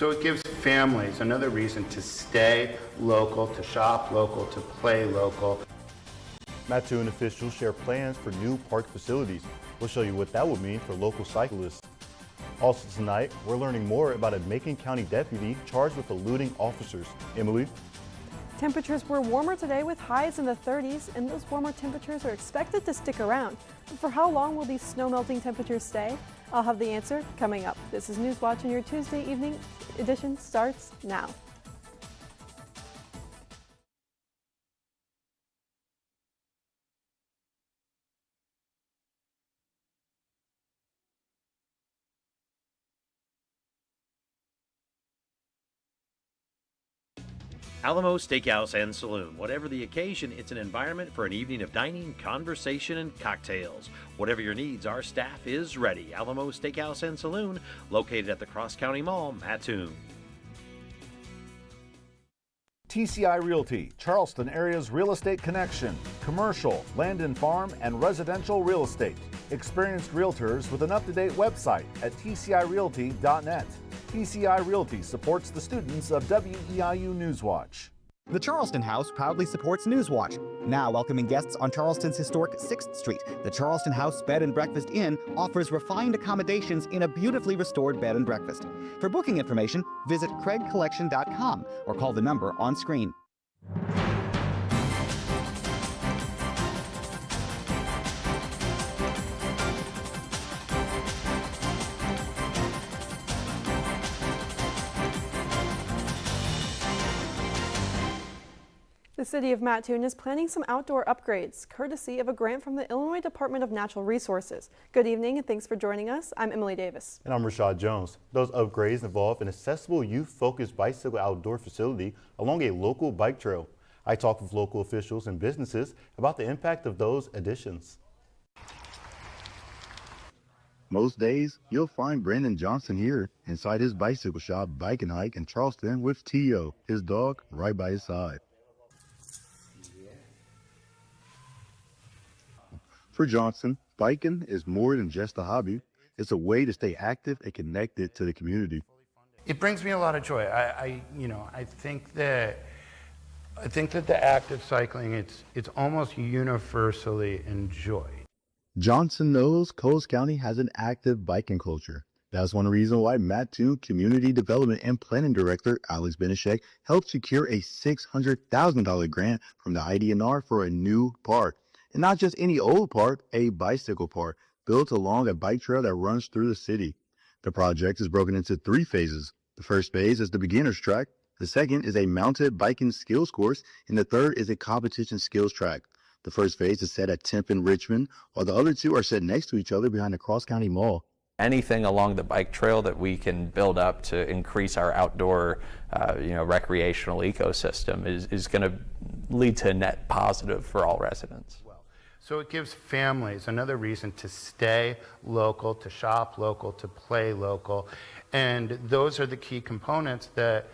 So it gives families another reason to stay local, to shop local, to play local. Mattoon officials share plans for new park facilities. We'll show you what that would mean for local cyclists. Also tonight, we're learning more about a Macon County deputy charged with eluding officers. Emily? Temperatures were warmer today with highs in the 30s, and those warmer temperatures are expected to stick around. But for how long will these snow melting temperatures stay? I'll have the answer coming up. This is News Watch, and your Tuesday evening edition starts now. Alamo Steakhouse and Saloon. Whatever the occasion, it's an environment for an evening of dining, conversation, and cocktails. Whatever your needs, our staff is ready. Alamo Steakhouse and Saloon, located at the Cross County Mall, Mattoon. TCI Realty, Charleston area's real estate connection, commercial, land and farm, and residential real estate. Experienced realtors with an up-to-date website at tcirealty.net. TCI Realty supports the students of WEIU Newswatch. The Charleston House proudly supports Newswatch. Now welcoming guests on Charleston's historic 6th Street, the Charleston House Bed and Breakfast Inn offers refined accommodations in a beautifully restored bed and breakfast. For booking information, visit craigcollection.com or call the number on screen. The city of Mattoon is planning some outdoor upgrades, courtesy of a grant from the Illinois Department of Natural Resources. Good evening and thanks for joining us. I'm Emily Davis. And I'm Rashad Jones. Those upgrades involve an accessible youth-focused bicycle outdoor facility along a local bike trail. I talked with local officials and businesses about the impact of those additions. Most days, you'll find Brandon Johnson here inside his bicycle shop Bike and Hike in Charleston with Tio, his dog, right by his side. For Johnson, biking is more than just a hobby. It's a way to stay active and connected to the community. It brings me a lot of joy. I think that the act of cycling, it's almost universally enjoyed. Johnson knows Coles County has an active biking culture. That's one reason why Mattoon Community Development and Planning Director Alex Benishek helped secure a $600,000 grant from the IDNR for a new park. And not just any old park, a bicycle park built along a bike trail that runs through the city. The project is broken into 3 phases. The first phase is the beginner's track. The second is a mounted biking skills course. And the third is a competition skills track. The first phase is set at Temp and Richmond, while the other 2 are set next to each other behind the Cross County Mall. Anything along the bike trail that we can build up to increase our outdoor, recreational ecosystem is going to lead to a net positive for all residents. So it gives families another reason to stay local, to shop local, to play local. And those are the key components that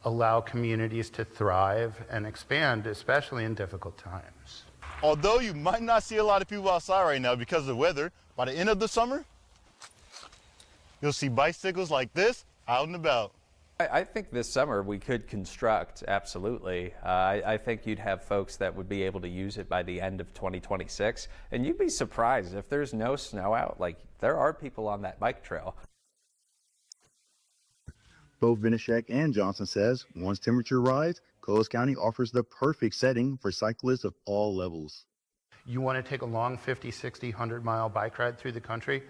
allow communities to thrive and expand, especially in difficult times. Although you might not see a lot of people outside right now because of the weather, by the end of the summer, you'll see bicycles like this out and about. I think this summer we could construct, absolutely. I think you'd have folks that would be able to use it by the end of 2026. And you'd be surprised if there's no snow out. Like, there are people on that bike trail. Both Benishek and Johnson says once temperature rise, Coles County offers the perfect setting for cyclists of all levels. You want to take a long 50, 60, 100-mile bike ride through the country?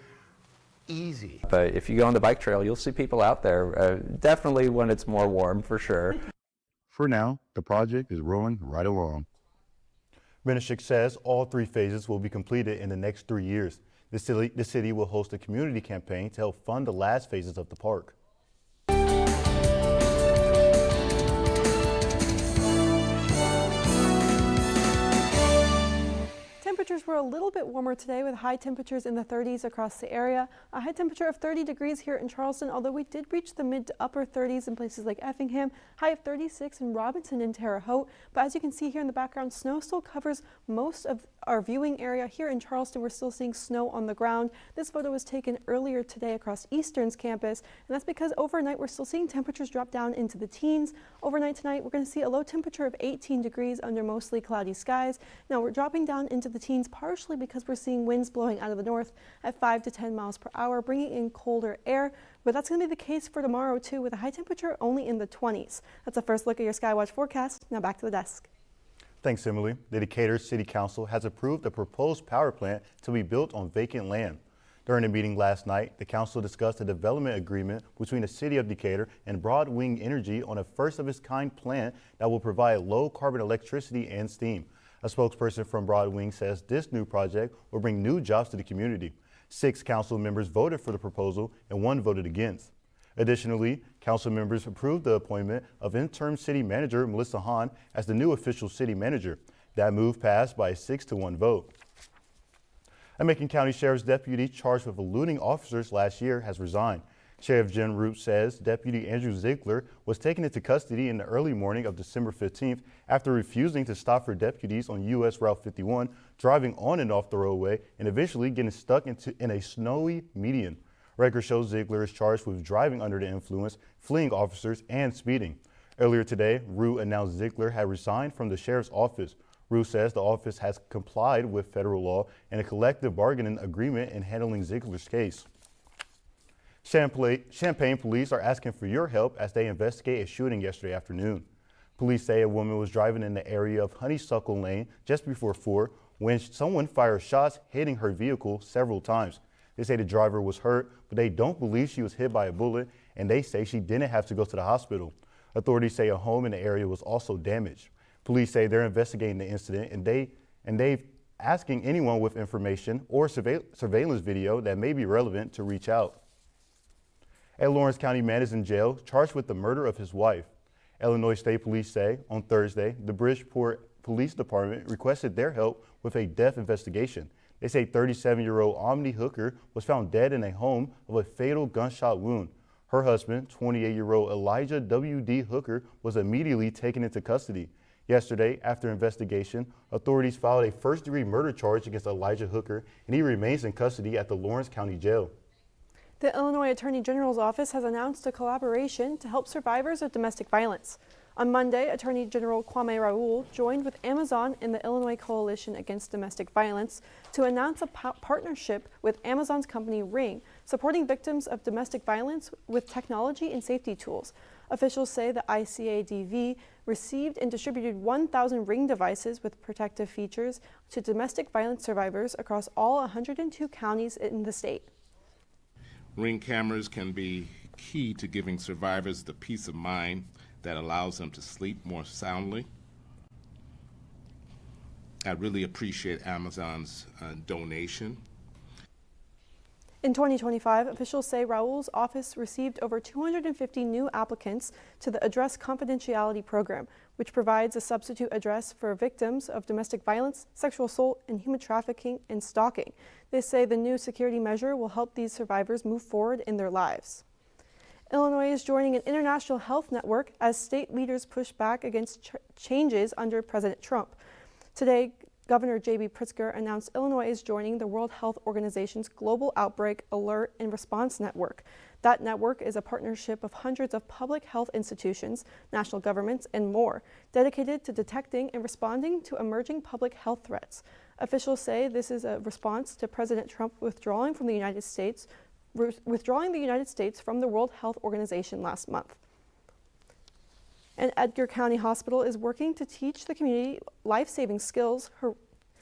Easy. But if you go on the bike trail, you'll see people out there, definitely when it's more warm, for sure. For now, the project is rolling right along. Benishek says all 3 phases will be completed in the next 3 years. The city will host a community campaign to help fund the last phases of the park. Temperatures were a little bit warmer today with high temperatures in the 30s across the area. A high temperature of 30 degrees here in Charleston, although we did reach the mid to upper 30s in places like Effingham, high of 36 in Robinson and Terre Haute. But as you can see here in the background, snow still covers most of our viewing area here in Charleston, we're still seeing snow on the ground. This photo was taken earlier today across Eastern's campus, and that's because overnight we're still seeing temperatures drop down into the teens. Overnight tonight, we're going to see a low temperature of 18 degrees under mostly cloudy skies. Now we're dropping down into the teens partially because we're seeing winds blowing out of the north at 5 to 10 miles per hour, bringing in colder air. But that's going to be the case for tomorrow too, with a high temperature only in the 20s. That's a first look at your Skywatch forecast. Now back to the desk. Thanks, Emily. The Decatur City Council has approved a proposed power plant to be built on vacant land. During a meeting last night, the council discussed a development agreement between the city of Decatur and Broadwing Energy on a first-of-its-kind plant that will provide low-carbon electricity and steam. A spokesperson from Broadwing says this new project will bring new jobs to the community. 6 council members voted for the proposal and 1 voted against. Additionally, council members approved the appointment of interim city manager Melissa Hahn as the new official city manager. That move passed by a 6-1 vote. A Macon County Sheriff's deputy charged with eluding officers last year has resigned. Sheriff Jim Root says Deputy Andrew Ziegler was taken into custody in the early morning of December 15th after refusing to stop for deputies on U.S. Route 51, driving on and off the roadway, and eventually getting stuck in a snowy median. Record shows Ziegler is charged with driving under the influence, fleeing officers, and speeding. Earlier today, Root announced Ziegler had resigned from the sheriff's office. Root says the office has complied with federal law and a collective bargaining agreement in handling Ziegler's case. Champaign police are asking for your help as they investigate a shooting yesterday afternoon. Police say a woman was driving in the area of Honeysuckle Lane just before 4 when someone fired shots, hitting her vehicle several times. They say the driver was hurt, but they don't believe she was hit by a bullet, and they say she didn't have to go to the hospital. Authorities say a home in the area was also damaged. Police say they're investigating the incident, and they've asking anyone with information or surveillance video that may be relevant to reach out. A Lawrence County man is in jail, charged with the murder of his wife. Illinois State Police say on Thursday, the Bridgeport Police Department requested their help with a death investigation. They say 37-year-old Omni Hooker was found dead in a home of a fatal gunshot wound. Her husband, 28-year-old Elijah W.D. Hooker, was immediately taken into custody. Yesterday, after investigation, authorities filed a first-degree murder charge against Elijah Hooker, and he remains in custody at the Lawrence County Jail. The Illinois Attorney General's office has announced a collaboration to help survivors of domestic violence. On Monday, Attorney General Kwame Raoul joined with Amazon and the Illinois Coalition Against Domestic Violence to announce a partnership with Amazon's company Ring, supporting victims of domestic violence with technology and safety tools. Officials say the ICADV received and distributed 1,000 Ring devices with protective features to domestic violence survivors across all 102 counties in the state. Ring cameras can be key to giving survivors the peace of mind that allows them to sleep more soundly. I really appreciate Amazon's donation. In 2025, officials say Raoul's office received over 250 new applicants to the Address Confidentiality Program, which provides a substitute address for victims of domestic violence, sexual assault, and human trafficking and stalking. They say the new security measure will help these survivors move forward in their lives. Illinois is joining an international health network as state leaders push back against changes under President Trump. Today, Governor J.B. Pritzker announced Illinois is joining the World Health Organization's Global Outbreak Alert and Response Network. That network is a partnership of hundreds of public health institutions, national governments, and more, dedicated to detecting and responding to emerging public health threats. Officials say this is a response to President Trump withdrawing the United States from the World Health Organization last month. And Edgar County Hospital is working to teach the community life-saving skills.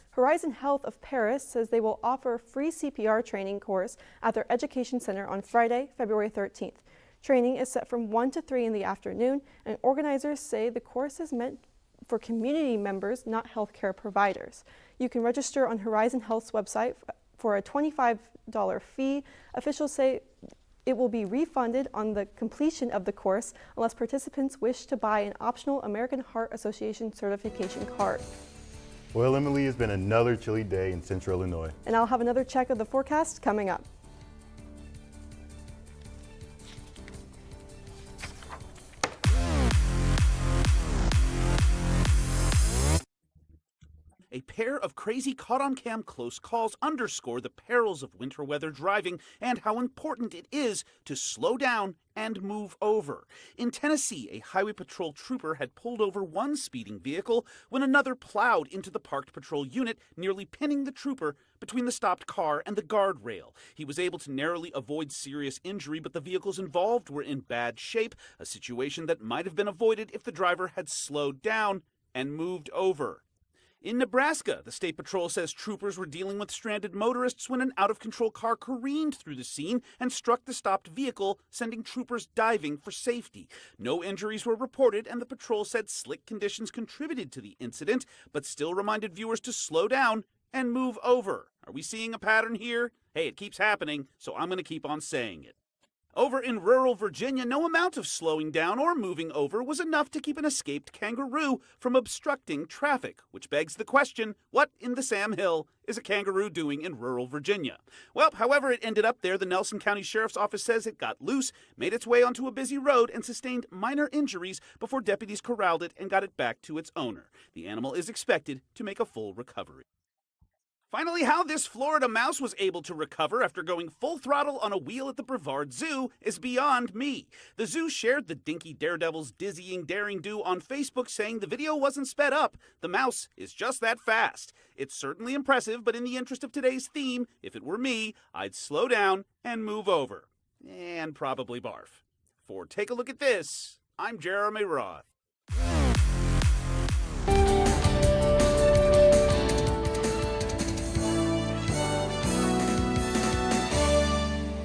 Horizon Health of Paris says they will offer free CPR training course at their education center on Friday, February 13th. Training is set from 1 to 3 in the afternoon, and organizers say the course is meant for community members, not healthcare providers. You can register on Horizon Health's website for a $25 fee. Officials say it will be refunded on the completion of the course unless participants wish to buy an optional American Heart Association certification card. Well, Emily, it's been another chilly day in central Illinois. And I'll have another check of the forecast coming up. A pair of crazy caught-on-cam close calls underscore the perils of winter weather driving and how important it is to slow down and move over. In Tennessee, a highway patrol trooper had pulled over one speeding vehicle when another plowed into the parked patrol unit, nearly pinning the trooper between the stopped car and the guardrail. He was able to narrowly avoid serious injury, but the vehicles involved were in bad shape, a situation that might have been avoided if the driver had slowed down and moved over. In Nebraska, the state patrol says troopers were dealing with stranded motorists when an out-of-control car careened through the scene and struck the stopped vehicle, sending troopers diving for safety. No injuries were reported, and the patrol said slick conditions contributed to the incident, but still reminded viewers to slow down and move over. Are we seeing a pattern here? Hey, it keeps happening, so I'm going to keep on saying it. Over in rural Virginia, no amount of slowing down or moving over was enough to keep an escaped kangaroo from obstructing traffic, which begs the question, what in the Sam Hill is a kangaroo doing in rural Virginia? Well, however it ended up there, the Nelson County Sheriff's Office says it got loose, made its way onto a busy road, and sustained minor injuries before deputies corralled it and got it back to its owner. The animal is expected to make a full recovery. Finally, how this Florida mouse was able to recover after going full throttle on a wheel at the Brevard Zoo is beyond me. The zoo shared the dinky daredevil's dizzying daring do on Facebook, saying the video wasn't sped up. The mouse is just that fast. It's certainly impressive, but in the interest of today's theme, if it were me, I'd slow down and move over. And probably barf. For Take a Look at This, I'm Jeremy Roth.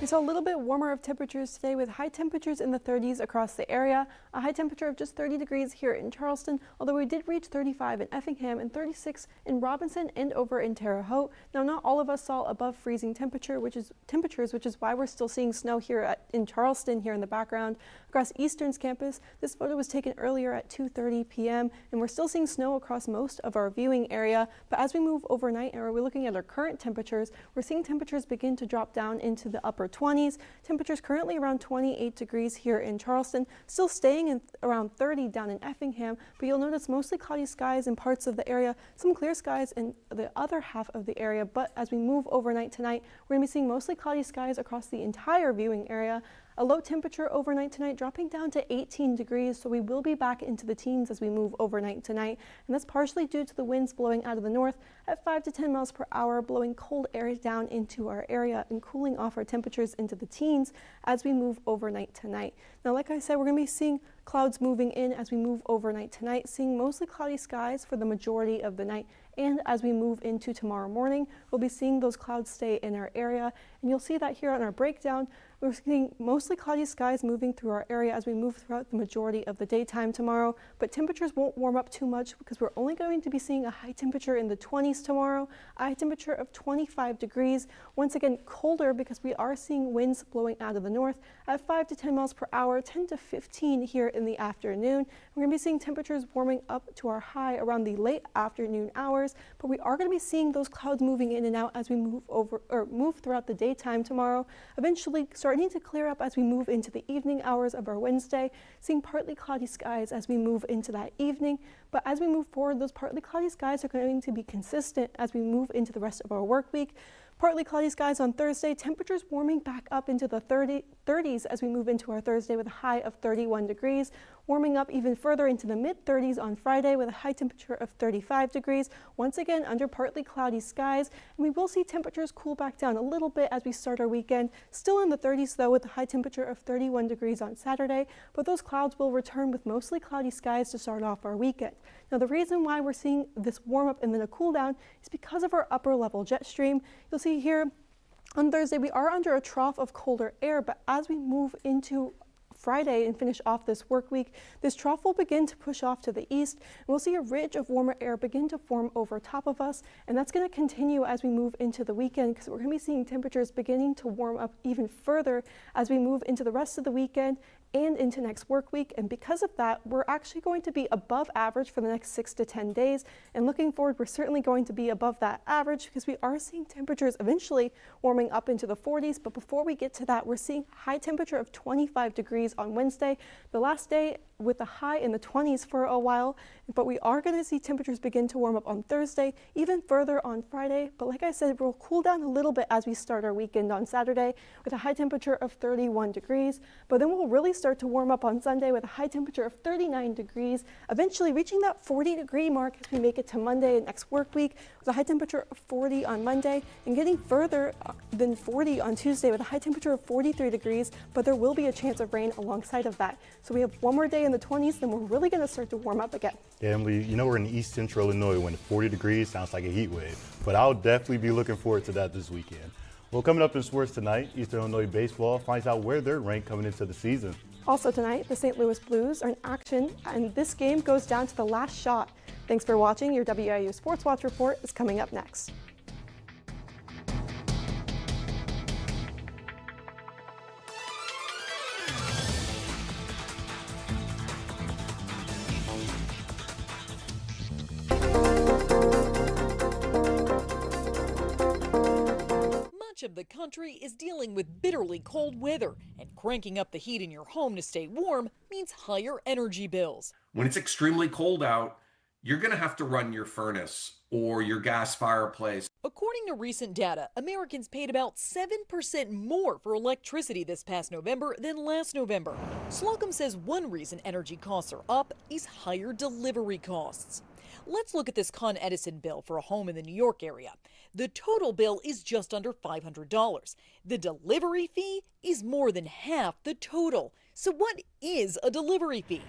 We saw a little bit warmer of temperatures today with high temperatures in the 30s across the area. A high temperature of just 30 degrees here in Charleston, although we did reach 35 in Effingham and 36 in Robinson and over in Terre Haute. Now, not all of us saw above freezing temperatures, which is why we're still seeing snow here in Charleston here in the background. Across Eastern's campus, this photo was taken earlier at 2:30 p.m. and we're still seeing snow across most of our viewing area. But as we move overnight and we're looking at our current temperatures, we're seeing temperatures begin to drop down into the upper 20s. Temperatures currently around 28 degrees here in Charleston, still staying in around 30 down in Effingham, but you'll notice mostly cloudy skies in parts of the area, some clear skies in the other half of the area. But as we move overnight tonight, we're going to be seeing mostly cloudy skies across the entire viewing area. A low temperature overnight tonight dropping down to 18 degrees, so we will be back into the teens as we move overnight tonight. And that's partially due to the winds blowing out of the north at 5 to 10 miles per hour, blowing cold air down into our area and cooling off our temperatures into the teens as we move overnight tonight. Now, like I said, we're going to be seeing clouds moving in as we move overnight tonight, seeing mostly cloudy skies for the majority of the night. And as we move into tomorrow morning, we'll be seeing those clouds stay in our area. And you'll see that here on our breakdown. We're seeing mostly cloudy skies moving through our area as we move throughout the majority of the daytime tomorrow. But temperatures won't warm up too much because we're only going to be seeing a high temperature in the 20s tomorrow, a high temperature of 25 degrees. Once again, colder because we are seeing winds blowing out of the north at 5 to 10 miles per hour, 10 to 15 here in the afternoon. We're going to be seeing temperatures warming up to our high around the late afternoon hours, but we are going to be seeing those clouds moving in and out as we move throughout the daytime tomorrow, eventually starting to clear up as we move into the evening hours of our Wednesday, seeing partly cloudy skies as we move into that evening. But as we move forward, those partly cloudy skies are going to be consistent as we move into the rest of our work week. Partly cloudy skies on Thursday, temperatures warming back up into the 30s as we move into our Thursday with a high of 31 degrees, warming up even further into the mid-30s on Friday with a high temperature of 35 degrees, once again under partly cloudy skies. And we will see temperatures cool back down a little bit as we start our weekend, still in the 30s though, with a high temperature of 31 degrees on Saturday, but those clouds will return with mostly cloudy skies to start off our weekend. Now, the reason why we're seeing this warm up and then a cool down is because of our upper level jet stream. You'll see here on Thursday, we are under a trough of colder air, but as we move into Friday and finish off this work week, this trough will begin to push off to the east, and we'll see a ridge of warmer air begin to form over top of us, and that's going to continue as we move into the weekend because we're going to be seeing temperatures beginning to warm up even further as we move into the rest of the weekend and into next work week. And because of that, we're actually going to be above average for the next 6 to 10 days. And looking forward, we're certainly going to be above that average because we are seeing temperatures eventually warming up into the 40s. But before we get to that, we're seeing high temperature of 25 degrees on Wednesday, the last day with a high in the 20s for a while, but we are going to see temperatures begin to warm up on Thursday, even further on Friday. But like I said, we'll cool down a little bit as we start our weekend on Saturday with a high temperature of 31 degrees. But then we'll really start to warm up on Sunday with a high temperature of 39 degrees, eventually reaching that 40-degree mark as we make it to Monday and next work week with a high temperature of 40 on Monday and getting further than 40 on Tuesday with a high temperature of 43 degrees, but there will be a chance of rain alongside of that. So we have one more day in the 20s, then we're really going to start to warm up again. Yeah, Emily, you know we're in East Central Illinois when 40 degrees sounds like a heat wave, but I'll definitely be looking forward to that this weekend. Well, coming up in sports tonight, Eastern Illinois baseball finds out where they're ranked coming into the season. Also tonight, the St. Louis Blues are in action, and this game goes down to the last shot. Thanks for watching. Your WEIU Sports Watch report is coming up next. Much of the country is dealing with bitterly cold weather, and cranking up the heat in your home to stay warm means higher energy bills. When it's extremely cold out, you're going to have to run your furnace or your gas fireplace. According to recent data, Americans paid about 7% more for electricity this past November than last November. Slocum says one reason energy costs are up is higher delivery costs. Let's look at this Con Edison bill for a home in the New York area. The total bill is just under $500. The delivery fee is more than half the total. So what is a delivery fee?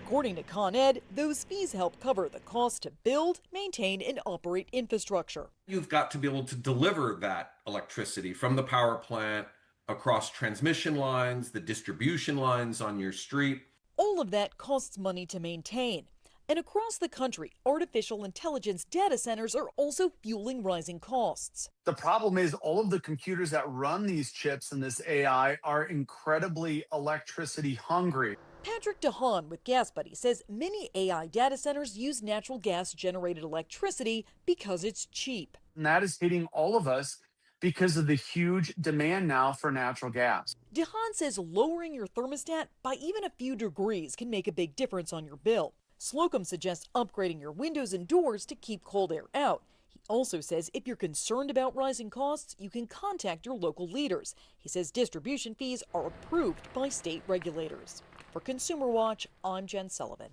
According to Con Ed, those fees help cover the cost to build, maintain, and operate infrastructure. You've got to be able to deliver that electricity from the power plant across transmission lines, the distribution lines on your street. All of that costs money to maintain. And across the country, artificial intelligence data centers are also fueling rising costs. The problem is all of the computers that run these chips and this AI are incredibly electricity hungry. Patrick DeHaan with Gas Buddy says many AI data centers use natural gas generated electricity because it's cheap. And that is hitting all of us because of the huge demand now for natural gas. DeHaan says lowering your thermostat by even a few degrees can make a big difference on your bill. Slocum suggests upgrading your windows and doors to keep cold air out. He also says if you're concerned about rising costs, you can contact your local leaders. He says distribution fees are approved by state regulators. For Consumer Watch, I'm Jen Sullivan.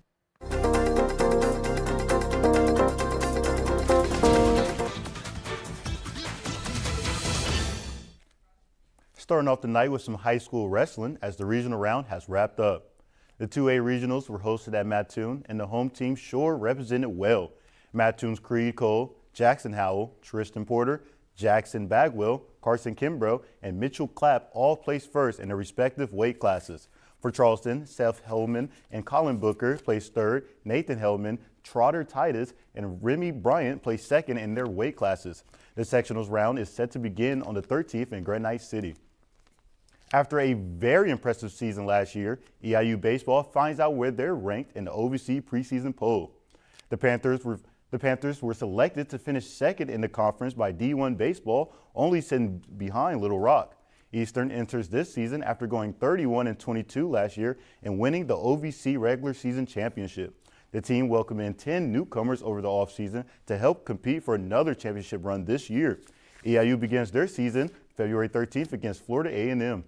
Starting off the night with some high school wrestling as the regional round has wrapped up. The 2A regionals were hosted at Mattoon, and the home team sure represented well. Mattoon's Creed Cole, Jackson Howell, Tristan Porter, Jackson Bagwell, Carson Kimbrough, and Mitchell Clapp all placed first in their respective weight classes. For Charleston, Seth Hellman and Colin Booker placed third, Nathan Hellman, Trotter Titus, and Remy Bryant placed second in their weight classes. The sectionals round is set to begin on the 13th in Granite City. After a very impressive season last year, EIU baseball finds out where they're ranked in the OVC preseason poll. The Panthers were selected to finish second in the conference by D1 baseball, only sitting behind Little Rock. Eastern enters this season after going 31-22 last year and winning the OVC regular season championship. The team welcomed in 10 newcomers over the offseason to help compete for another championship run this year. EIU begins their season February 13th against Florida A&M.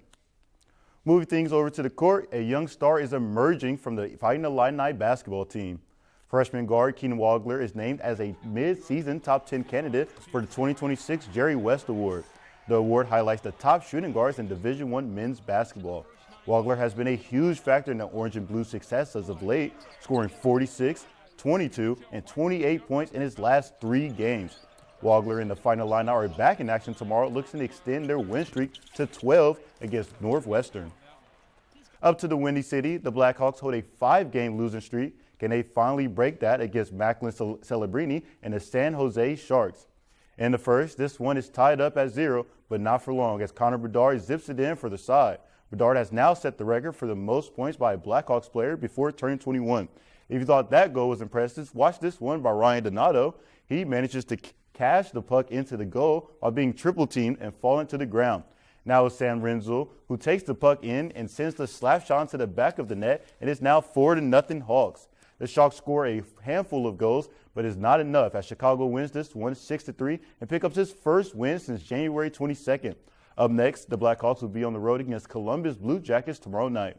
Moving things over to the court, a young star is emerging from the Fighting Illini basketball team. Freshman guard Keenan Wagler is named as a mid-season top 10 candidate for the 2026 Jerry West Award. The award highlights the top shooting guards in Division I men's basketball. Wagler has been a huge factor in the Orange and Blue success as of late, scoring 46, 22, and 28 points in his last 3 games. Wagler and the Fighting Illini are back in action tomorrow, looking to extend their win streak to 12 against Northwestern. Up to the Windy City, the Blackhawks hold a 5-game losing streak. Can they finally break that against Macklin Celebrini and the San Jose Sharks? In the first, this one is tied up at 0, but not for long as Connor Bedard zips it in for the side. Bedard has now set the record for the most points by a Blackhawks player before turning 21. If you thought that goal was impressive, watch this one by Ryan Donato. He manages to cash the puck into the goal while being triple teamed and falling to the ground. Now it's Sam Renzel who takes the puck in and sends the slap shot to the back of the net, and it's now 4-0 Hawks. The Sharks score a handful of goals, but it's not enough as Chicago wins this one 6-3 and pick up its first win since January 22nd. Up next, the Blackhawks will be on the road against Columbus Blue Jackets tomorrow night.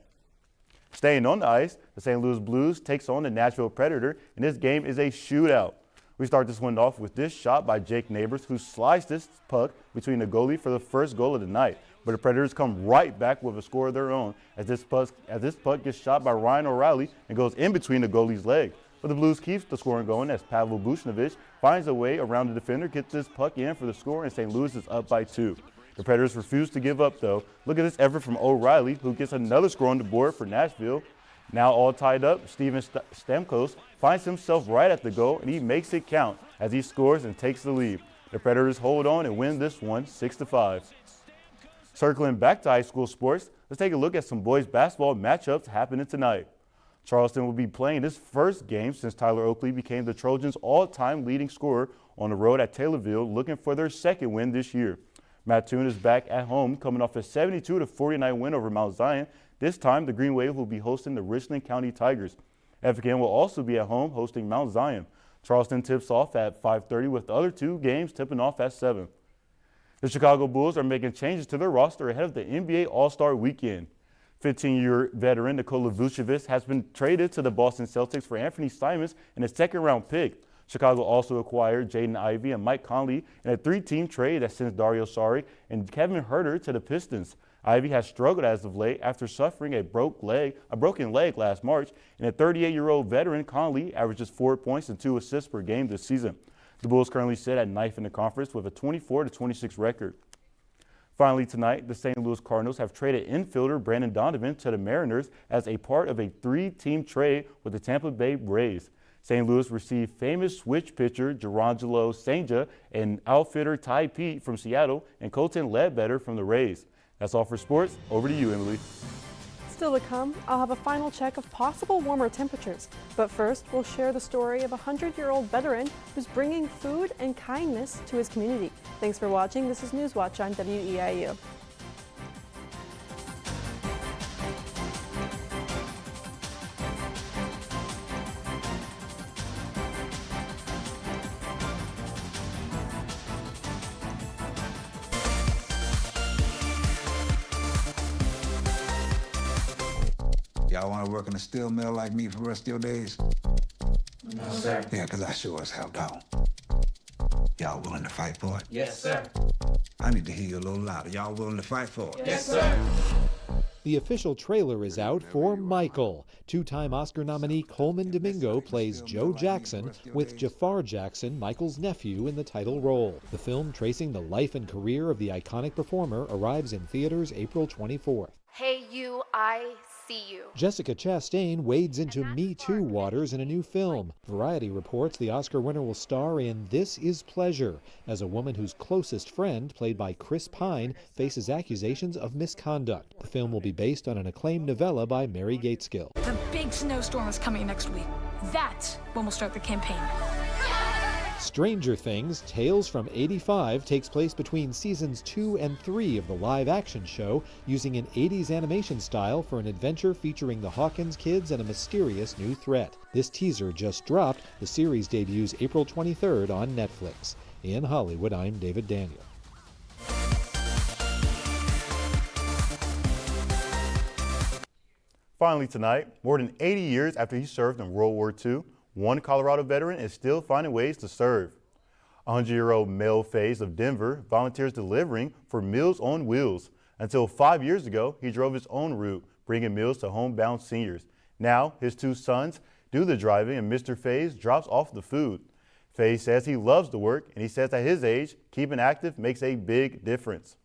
Staying on the ice, the St. Louis Blues takes on the Nashville Predator, and this game is a shootout. We start this one off with this shot by Jake Neighbors, who sliced this puck between the goalie for the first goal of the night. But the Predators come right back with a score of their own as this puck gets shot by Ryan O'Reilly and goes in between the goalie's legs. But the Blues keeps the scoring going as Pavel Buchnevich finds a way around the defender, gets this puck in for the score, and St. Louis is up by 2. The Predators refuse to give up, though. Look at this effort from O'Reilly, who gets another score on the board for Nashville. Now all tied up, Steven Stamkos finds himself right at the goal, and he makes it count as he scores and takes the lead. The Predators hold on and win this one 6-5. Circling back to high school sports, let's take a look at some boys basketball matchups happening tonight. Charleston will be playing this first game since Tyler Oakley became the Trojans' all-time leading scorer on the road at Taylorville, looking for their second win this year. Mattoon is back at home, coming off a 72-49 win over Mount Zion. This time, the Green Wave will be hosting the Richland County Tigers. Effingham will also be at home hosting Mount Zion. Charleston tips off at 5:30 with the other two games tipping off at 7. The Chicago Bulls are making changes to their roster ahead of the NBA All-Star Weekend. 15-year veteran Nikola Vucevic has been traded to the Boston Celtics for Anthony Simons and a second-round pick. Chicago also acquired Jaden Ivey and Mike Conley in a 3-team trade that sends Dario Saric and Kevin Huerter to the Pistons. Ivey has struggled as of late after suffering a broken leg last March, and a 38-year-old veteran Conley averages 4 points and 2 assists per game this season. The Bulls currently sit at 9th in the conference with a 24-26 record. Finally tonight, the St. Louis Cardinals have traded infielder Brandon Donovan to the Mariners as a part of a 3-team trade with the Tampa Bay Rays. St. Louis received famous switch pitcher Gerangelo Senja and outfitter Ty Pete from Seattle and Colton Ledbetter from the Rays. That's all for sports. Over to you, Emily. Still to come, I'll have a final check of possible warmer temperatures. But first, we'll share the story of a 100-year-old veteran who's bringing food and kindness to his community. Thanks for watching. This is Newswatch on WEIU. Y'all want to work in a steel mill like me for the rest of your days? No, sir. Yeah, because I sure as hell don't. Y'all willing to fight for it? Yes, sir. I need to hear you a little louder. Y'all willing to fight for it? Yes, sir. The official trailer is out for Michael. Two-time Oscar nominee Coleman Domingo plays Joe Jackson, with Jafar Jackson, Michael's nephew, in the title role. The film tracing the life and career of the iconic performer arrives in theaters April 24th. Hey you, I see you. Jessica Chastain wades into Me Too waters in a new film. Variety reports the Oscar winner will star in This Is Pleasure, as a woman whose closest friend, played by Chris Pine, faces accusations of misconduct. The film will be based on an acclaimed novella by Mary Gateskill. The big snowstorm is coming next week. That's when we'll start the campaign. Stranger Things, Tales from '85 takes place between seasons 2 and 3 of the live-action show, using an 80s animation style for an adventure featuring the Hawkins kids and a mysterious new threat. This teaser just dropped. The series debuts April 23rd on Netflix. In Hollywood, I'm David Daniel. Finally tonight, more than 80 years after he served in World War II, one Colorado veteran is still finding ways to serve. 100-year-old Mel Faze of Denver volunteers delivering for Meals on Wheels. Until 5 years ago, he drove his own route, bringing meals to homebound seniors. Now, his 2 sons do the driving, and Mr. Faze drops off the food. Faze says he loves the work, and he says at his age, keeping active makes a big difference.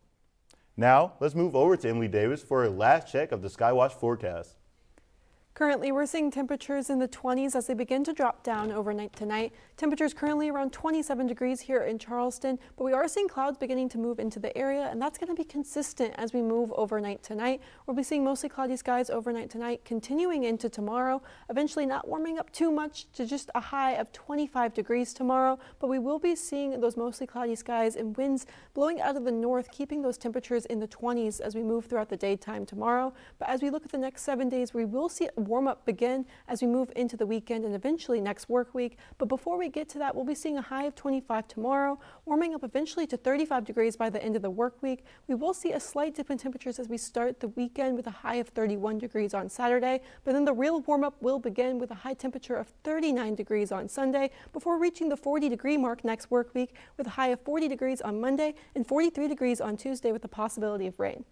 Now, let's move over to Emily Davis for a last check of the Skywatch forecast. Currently, we're seeing temperatures in the 20s as they begin to drop down overnight tonight. Temperatures currently around 27 degrees here in Charleston, but we are seeing clouds beginning to move into the area, and that's going to be consistent as we move overnight tonight. We'll be seeing mostly cloudy skies overnight tonight, continuing into tomorrow, eventually not warming up too much to just a high of 25 degrees tomorrow, but we will be seeing those mostly cloudy skies and winds blowing out of the north, keeping those temperatures in the 20s as we move throughout the daytime tomorrow. But as we look at the next 7 days, we will see warm up begin as we move into the weekend and eventually next work week. But before we get to that, we'll be seeing a high of 25 tomorrow, warming up eventually to 35 degrees by the end of the work week. We will see a slight dip in temperatures as we start the weekend with a high of 31 degrees on Saturday, but then the real warm up will begin with a high temperature of 39 degrees on Sunday before reaching the 40-degree mark next work week with a high of 40 degrees on Monday and 43 degrees on Tuesday with the possibility of rain.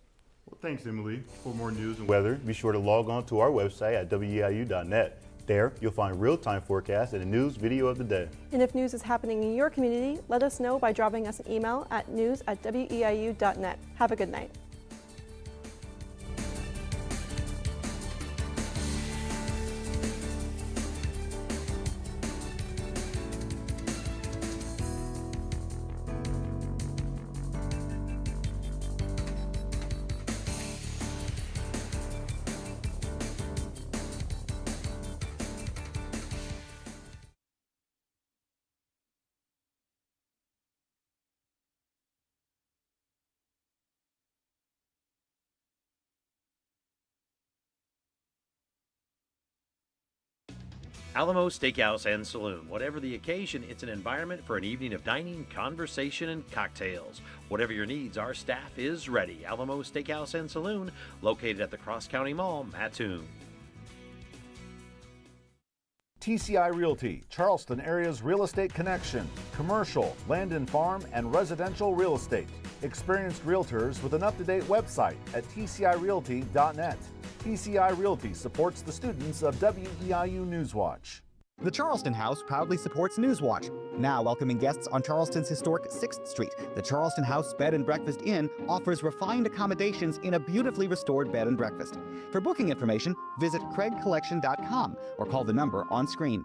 Well, thanks, Emily. For more news and weather, be sure to log on to our website at weiu.net. There, you'll find real-time forecasts and a news video of the day. And if news is happening in your community, let us know by dropping us an email at news@weiu.net. Have a good night. Alamo Steakhouse and Saloon. Whatever the occasion, it's an environment for an evening of dining, conversation, and cocktails. Whatever your needs, our staff is ready. Alamo Steakhouse and Saloon, located at the Cross County Mall, Mattoon. TCI Realty, Charleston area's real estate connection, commercial, land and farm, and residential real estate. Experienced realtors with an up-to-date website at tcirealty.net. TCI Realty supports the students of WEIU Newswatch. The Charleston House proudly supports Newswatch. Now welcoming guests on Charleston's historic 6th Street, the Charleston House Bed and Breakfast Inn offers refined accommodations in a beautifully restored bed and breakfast. For booking information, visit craigcollection.com or call the number on screen.